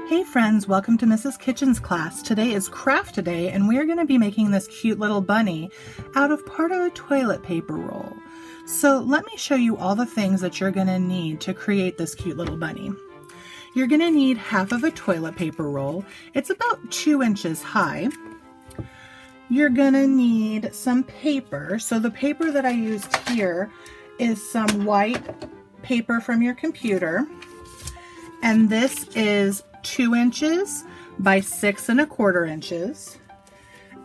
Hey friends, welcome to Mrs. Kitchen's class. Today is craft day and we are going to be making this cute little bunny out of part of a toilet paper roll. So let me show you all the things that you're going to need to create this cute little bunny. You're going to need half of a toilet paper roll. It's about 2 inches high. You're going to need some paper. So the paper that I used here is some white paper from your computer. And this is 2 inches by 6 1/4 inches.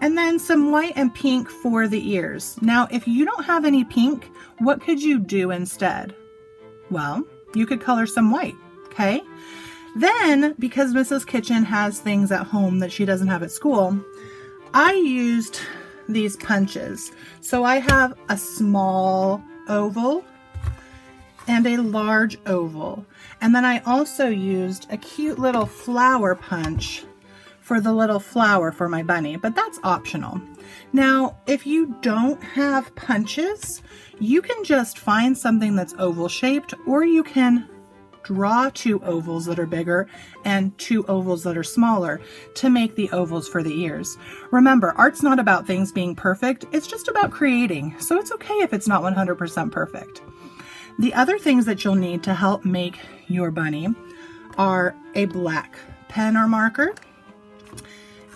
And then some white and pink for the ears. Now, if you don't have any pink, what could you do instead? Well, you could color some white, okay? Then, because Mrs. Kitchen has things at home that she doesn't have at school, I used these punches. So I have a small oval and a large oval. And then I also used a cute little flower punch for the little flower for my bunny, but that's optional. Now, if you don't have punches, you can just find something that's oval shaped, or you can draw 2 ovals that are bigger and 2 ovals that are smaller to make the ovals for the ears. Remember, art's not about things being perfect, it's just about creating. So it's okay if it's not 100% perfect. The other things that you'll need to help make your bunny are a black pen or marker,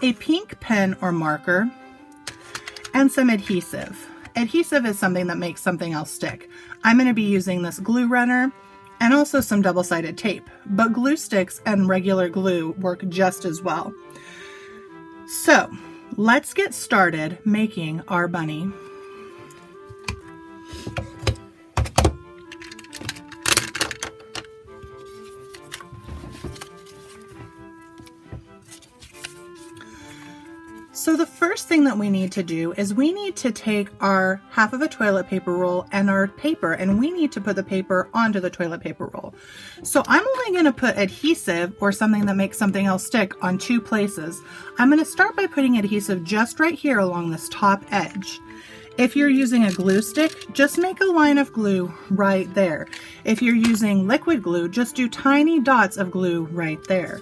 a pink pen or marker, and some adhesive. Adhesive is something that makes something else stick. I'm going to be using this glue runner and also some double-sided tape, but glue sticks and regular glue work just as well. So let's get started making our bunny. So the first thing that we need to do is we need to take our half of a toilet paper roll and our paper, and we need to put the paper onto the toilet paper roll. So I'm only going to put adhesive or something that makes something else stick on 2 places. I'm going to start by putting adhesive just right here along this top edge. If you're using a glue stick, just make a line of glue right there. If you're using liquid glue, just do tiny dots of glue right there.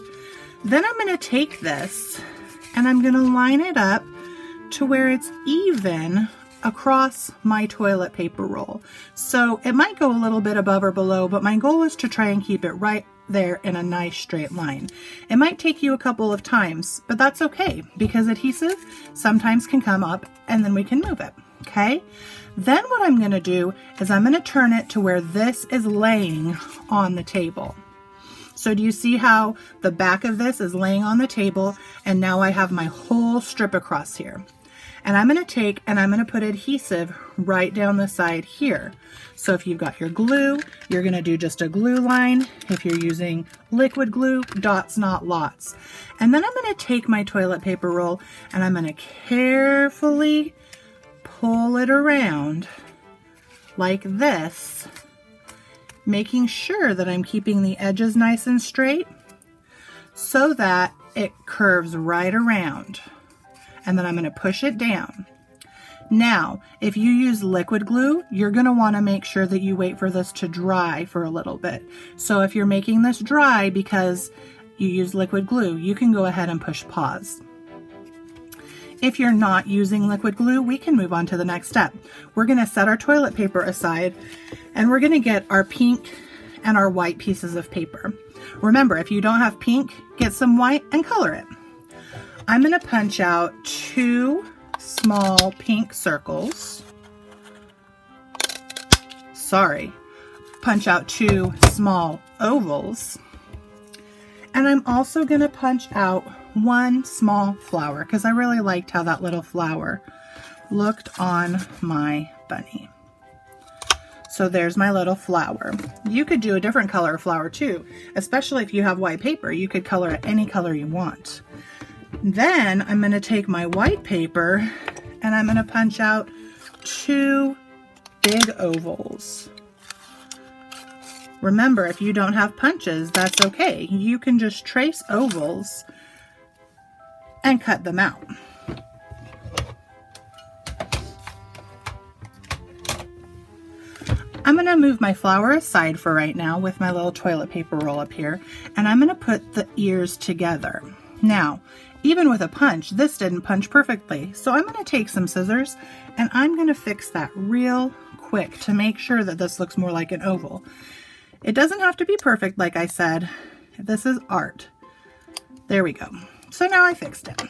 Then I'm going to take this and I'm going to line it up to where it's even across my toilet paper roll. So it might go a little bit above or below, but my goal is to try and keep it right there in a nice straight line. It might take you a couple of times, but that's okay because adhesive sometimes can come up and then we can move it, okay? Then what I'm going to do is I'm going to turn it to where this is laying on the table. So do you see how the back of this is laying on the table, and now I have my whole strip across here. And I'm going to take and I'm going to put adhesive right down the side here. So if you've got your glue, you're going to do just a glue line. If you're using liquid glue, dots, not lots. And then I'm going to take my toilet paper roll and I'm going to carefully pull it around like this, making sure that I'm keeping the edges nice and straight so that it curves right around. And then I'm going to push it down. Now, if you use liquid glue, you're going to want to make sure that you wait for this to dry for a little bit. So if you're making this dry because you use liquid glue, you can go ahead and push pause. If you're not using liquid glue, we can move on to the next step. We're going to set our toilet paper aside and we're going to get our pink and our white pieces of paper. Remember, if you don't have pink, get some white and color it. I'm going to punch out 2 small pink circles. Punch out 2 small ovals. And I'm also going to punch out 1 small flower because I really liked how that little flower looked on my bunny. So there's my little flower. You could do a different color flower too, especially if you have white paper. You could color it any color you want. Then I'm going to take my white paper and I'm going to punch out 2 big ovals. Remember, if you don't have punches, that's okay. You can just trace ovals and cut them out. I'm going to move my flower aside for right now with my little toilet paper roll up here, and I'm going to put the ears together. Now, even with a punch, this didn't punch perfectly, so I'm going to take some scissors and I'm going to fix that real quick to make sure that this looks more like an oval. It doesn't have to be perfect, like I said. This is art. There we go. So now I fixed it.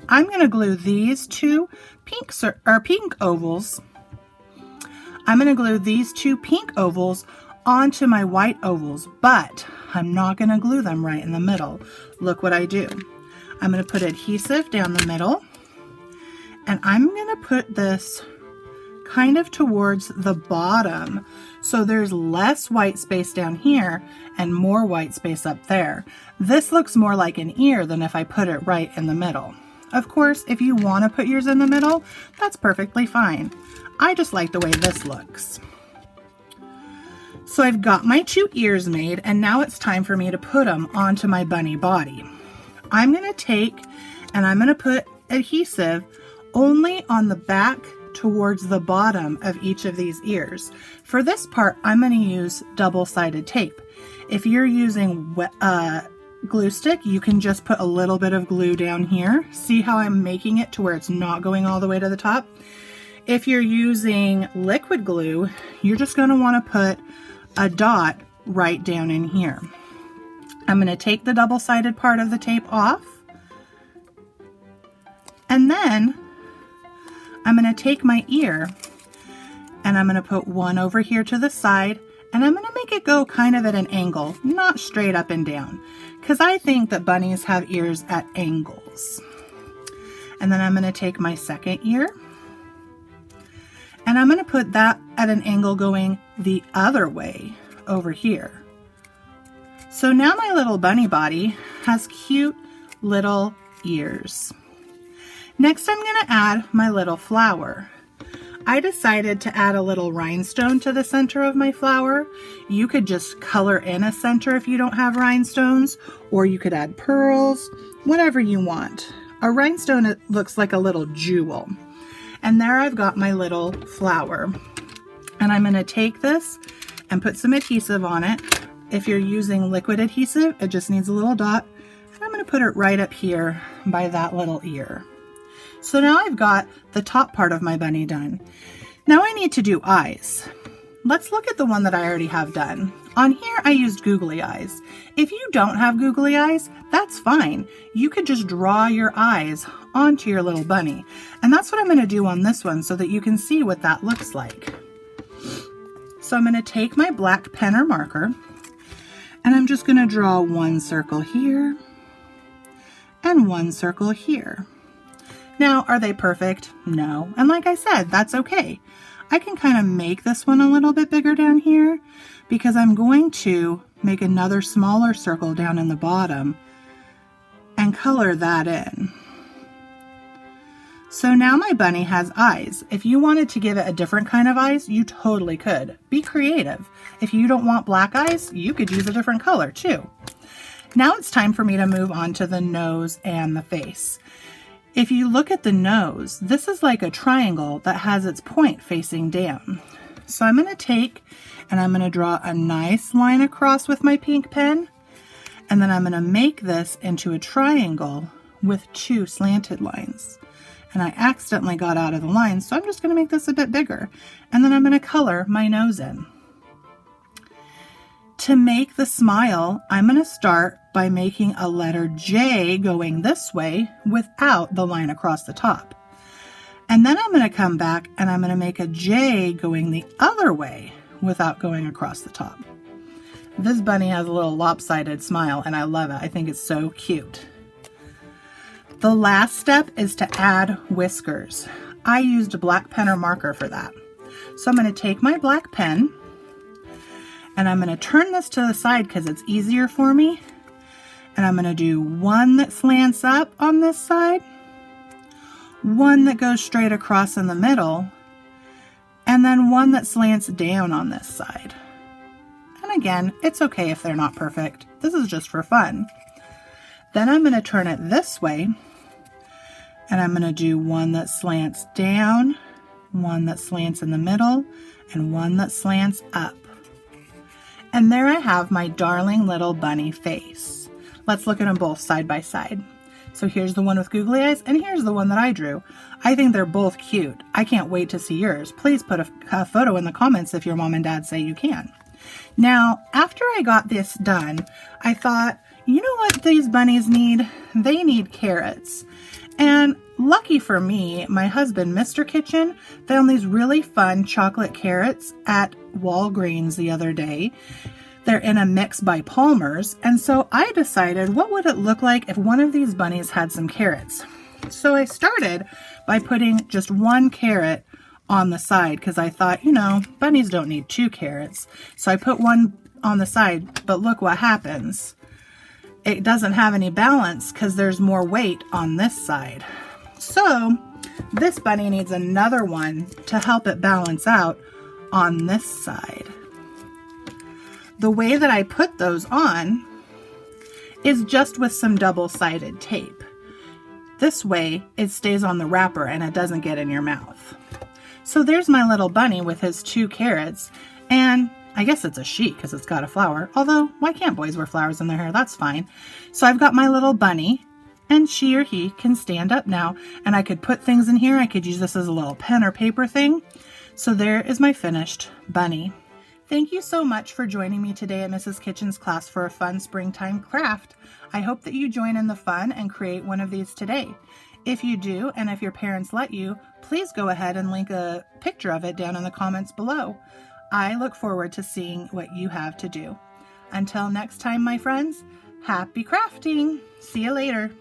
I'm going to glue these two pink ovals. I'm going to glue these two pink ovals onto my white ovals, but I'm not going to glue them right in the middle. Look what I do. I'm going to put adhesive down the middle, and I'm going to put this kind of towards the bottom so there's less white space down here and more white space up there. This looks more like an ear than if I put it right in the middle. Of course, if you want to put yours in the middle, that's perfectly fine. I just like the way this looks. So I've got my two ears made, and now it's time for me to put them onto my bunny body. I'm going to take and I'm going to put adhesive only on the back towards the bottom of each of these ears. For this part, I'm going to use double-sided tape. If you're using glue stick, you can just put a little bit of glue down here. See how I'm making it to where it's not going all the way to the top? If you're using liquid glue, you're just going to want to put a dot right down in here. I'm going to take the double-sided part of the tape off, and then I'm going to take my ear and I'm going to put one over here to the side, and I'm going to make it go kind of at an angle, not straight up and down, because I think that bunnies have ears at angles. And then I'm going to take my second ear and I'm going to put that at an angle going the other way over here. So now my little bunny body has cute little ears. Next, I'm going to add my little flower. I decided to add a little rhinestone to the center of my flower. You could just color in a center if you don't have rhinestones, or you could add pearls, whatever you want. A rhinestone, it looks like a little jewel. And there I've got my little flower. And I'm going to take this and put some adhesive on it. If you're using liquid adhesive, it just needs a little dot. And I'm going to put it right up here by that little ear. So now I've got the top part of my bunny done. Now I need to do eyes. Let's look at the one that I already have done. On here I used googly eyes. If you don't have googly eyes, that's fine. You could just draw your eyes onto your little bunny. And that's what I'm going to do on this one so that you can see what that looks like. So I'm going to take my black pen or marker, and I'm just going to draw one circle here and one circle here. Now, are they perfect? No. And like I said, that's okay. I can kind of make this one a little bit bigger down here because I'm going to make another smaller circle down in the bottom and color that in. So now my bunny has eyes. If you wanted to give it a different kind of eyes, you totally could. Be creative. If you don't want black eyes, you could use a different color too. Now it's time for me to move on to the nose and the face. If you look at the nose, this is like a triangle that has its point facing down. So I'm going to take and I'm going to draw a nice line across with my pink pen, and then I'm going to make this into a triangle with two slanted lines. And I accidentally got out of the line, so I'm just going to make this a bit bigger. And then I'm going to color my nose in. To make the smile, I'm going to start by making a letter J going this way without the line across the top. And then I'm going to come back and I'm going to make a J going the other way without going across the top. This bunny has a little lopsided smile and I love it. I think it's so cute. The last step is to add whiskers. I used a black pen or marker for that. So I'm going to take my black pen and I'm going to turn this to the side because it's easier for me. And I'm going to do one that slants up on this side, one that goes straight across in the middle, and then one that slants down on this side. And again, it's okay if they're not perfect. This is just for fun. Then I'm going to turn it this way, and I'm going to do one that slants down one that slants in the middle, and one that slants up. And there I have my darling little bunny face. Let's look at them both side by side. So here's the one with googly eyes, and here's the one that I drew. I think they're both cute. I can't wait to see yours. Please put a photo in the comments if your mom and dad say you can. Now, after I got this done, I thought, you know what these bunnies need? They need carrots. And lucky for me, my husband, Mr. Kitchen, found these really fun chocolate carrots at Walgreens the other day. They're in a mix by Palmer's, and so I decided, what would it look like if one of these bunnies had some carrots? So I started by putting just one carrot on the side because I thought, you know, bunnies don't need 2 carrots. So I put one on the side, but look what happens. It doesn't have any balance because there's more weight on this side. So this bunny needs another one to help it balance out on this side. The way that I put those on is just with some double-sided tape. This way it stays on the wrapper and it doesn't get in your mouth. So there's my little bunny with his 2 carrots, and I guess it's a she because it's got a flower, although why can't boys wear flowers in their hair? That's fine. So I've got my little bunny, and she or he can stand up now, and I could put things in here. I could use this as a little pen or paper thing. So there is my finished bunny. Thank you so much for joining me today at Mrs. Kitchen's class for a fun springtime craft. I hope that you join in the fun and create one of these today. If you do, and if your parents let you, please go ahead and link a picture of it down in the comments below. I look forward to seeing what you have to do. Until next time, my friends, happy crafting! See you later.